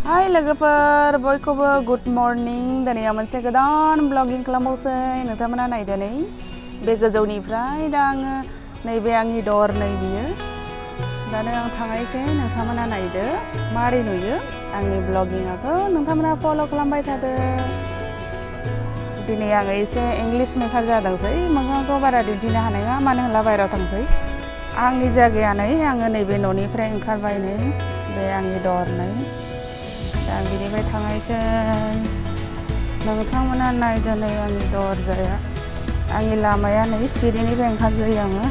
Hai लोगोफोर बयखौबो good morning दिनै आं मोनसे गोदान ब्लगिं खालामबावसै नोंथांमोना नायदो नै बे गोजौनिफ्राय दा आङो नैबे आंनि दर नै बियो दानो आं थांनायसै नोंथांमोना नायदो मारै नुयो आंनि ब्लगिंखौ नोंथांमोना फल' खालामबाय थादो दिनै आङो एसे इंलिश मेकार जादोंसै मोखांखौ बारा दिन्थिनो हानाय नङा मानो होनब्ला बायरायाव थांसै आंनि जायगाया नै आङो नैबे न'निफ्राय ओंखारबाय नै बे आंनि दर नै दा बिनिफ्राय थांनायसै नोंथांमोना नायदो नै आंनि दरजाया आंनि लामाया नै सिरिनिफ्राय ओंखारसै आङो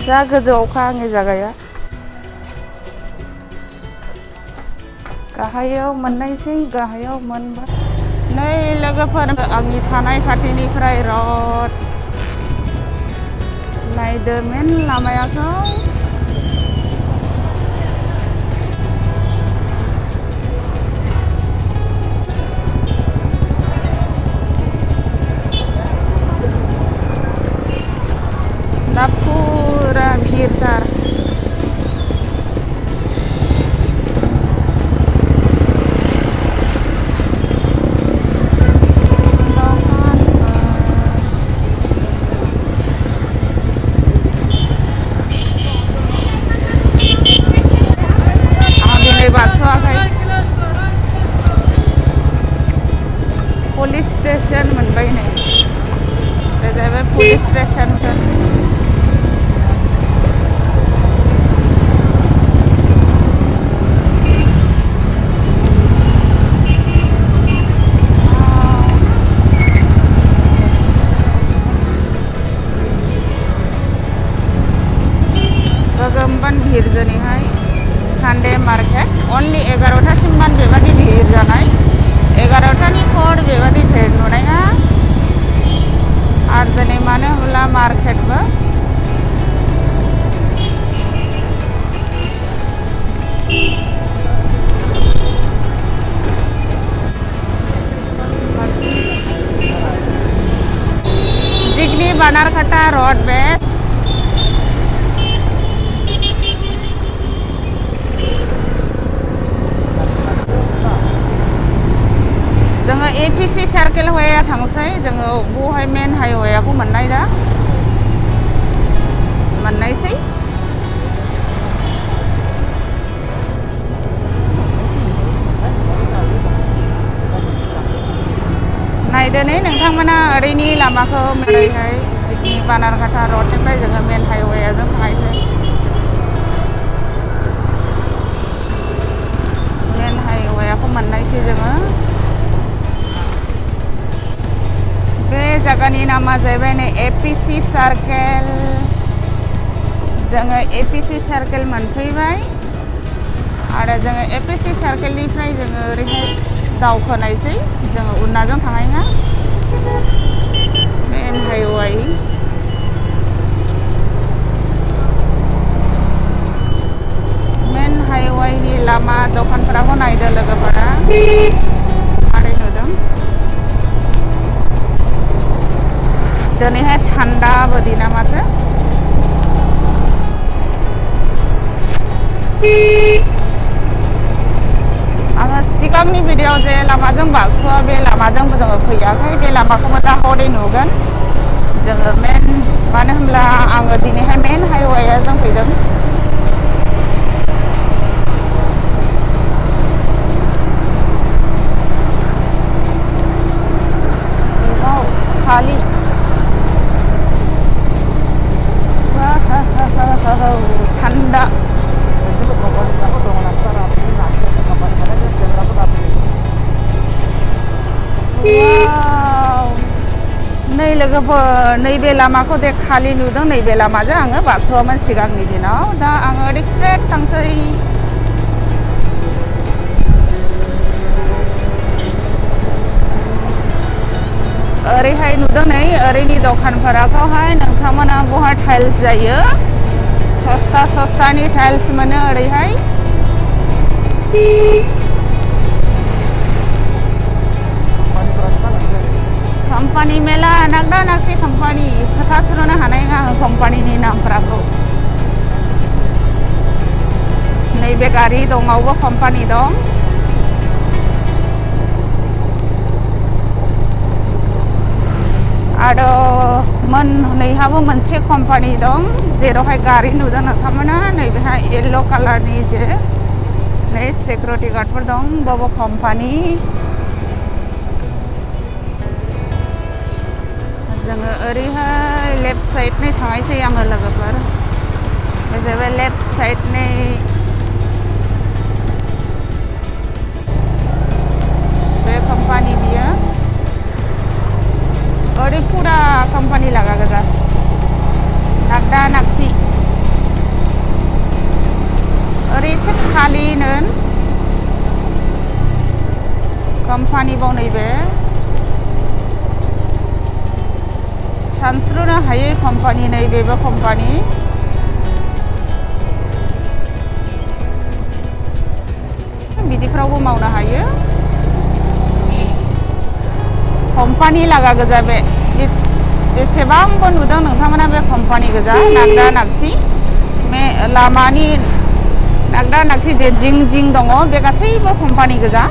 जा गोजौआवखा आंनि जायगाया गाहायाव मोननायसै गाहायाव मोनबा नै लोगोफोर आंनि थानाय खाथिनिफ्राय रड नायदो मेन लामायाखौ दा फुरा भिरथार पुलिस स्टेशन मोनबाय नै बे जाहैबाय पुलिस स्टेशन गोगोमबान भिर दिनैहाय सानडे मार्केट अनलि 11टासिम बेबादि भिर जानाय 11टानि खर बेबादि भिर नुनाया आरो दिनै मानो होनब्ला मार्केटबो जिगनि बानारकाटा रोड बे जोङो एपिसि सार्केल हाइवेआ थांसै जोङो बहाय मेन हाइवेखौ मोननाय दा मोननायसै नायदो नै नोंथांमोना ओरैनि लामाखौ ओरैहाय जिगनि बानारकाटा रोडनिफ्राय जोङो मेन हाइवेजों थांनायसै मेन हाइवेखौ मोननायसै जोङो बे जायगानि नामा जाहैबाय नै एपिसि सार्केल जोङो एपिसि सार्केल मोनफैबाय आरो जोङो एपिसि सार्केलनिफ्राय जोङो ओरैहाय दावखोनायसै जोङो उनाजों थांनाय ना मेन हाइवे मेन हाइवेनि लामा दखानफोरखौ नायदो लोगोफोरा मारै नुदों दिनैहाय थान्दा बादि ना माथो आङो सिगांनि भिडिअ जे लामाजों बारस'वा बे लामाजों जोङो फैयाखै बे लामाखौबो दा हरै नुगोन जोङो मेन मानो होनब्ला आङो दिनैहाय मेन हाइवेजों फैदों खालि थान्दा नै लोगोफोर नैबे लामाखौ दे खालि नुदों नैबे लामाजों आङो बारस'वामोन सिगांनि दिनाव दा आङो ओरै स्ट्रेट थांसै ओरैहाय नुदों नै ओरैनि दखानफोराखौहाय नोंथांमोना बहा टाइल्स जायो सस्तानि टाइल्स मोनो ओरैहाय Company मेला नागदा नागसि company खोथाथ्रनो हानाय नङा आङो companyनि नामफोरखौ नैबे गारि दङावबो company दं आरो नैहाबो मोनसे company दं जेरावहाय गारि नुदों नोंथांमोना नैबेहाय येल्लो कालारनि जे नै सिकिउरिटि गार्डफोर दं बावबो company जोङो ओरैहाय लेफ्ट साइडनि थांनायसै आङो लोगोफोर बे जाबाय लेफ्ट साइडनि बे company बियो ओरै फुरा company लागा गोजा नागदा नागसि ओरै एसे खालिनो company बाव नैबे सानथ्र'नो हायै company नैबेबो company बिदिफ्रावबो मावनो हायो company लागा गोजा बे जेसेबांबो नुदों नोंथांमोना बे company गोजा नागदा नागसि लामानि नागदा नागसि जे जिं जिं दङ बे गासैबो company गोजा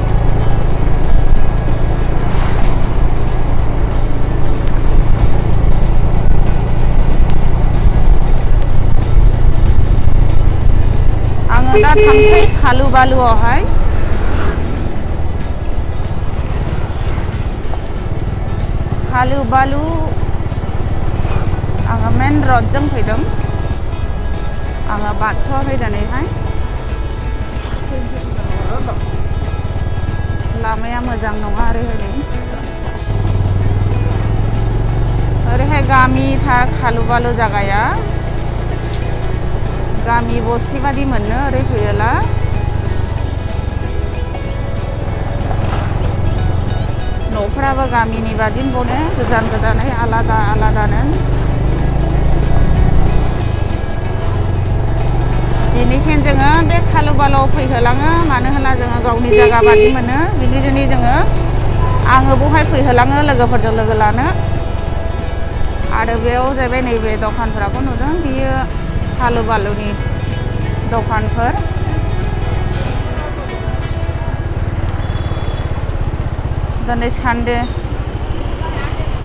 आङो दा थांसै खालु बालुआवहाय खालु बालु आङो मेन रडजों फैदों आङो बारस'वाखै दिनैहाय लामाया मोजां नङा ओरैहाय गामि खालु बालु जागाया गामि बस्ति बादि मोनो ओरै फैयोला न'फ्राबो गामिनि बादिनो बने गोजान गोजानै आलादा आलादानो बेनिखायनो जोङो बे खालु बालुआव फैहोलाङो मानो होनब्ला जोङो गावनि जायगा बादि मोनो बेनिखायनो जोङो आङो बहाय फैहोलाङो लोगोफोरजों लोगो लानो आरो बेयाव जाहैबाय नैबे दखानफोरखौ नुदों बियो खालु बालुनि दखानफोर दिनै सानडे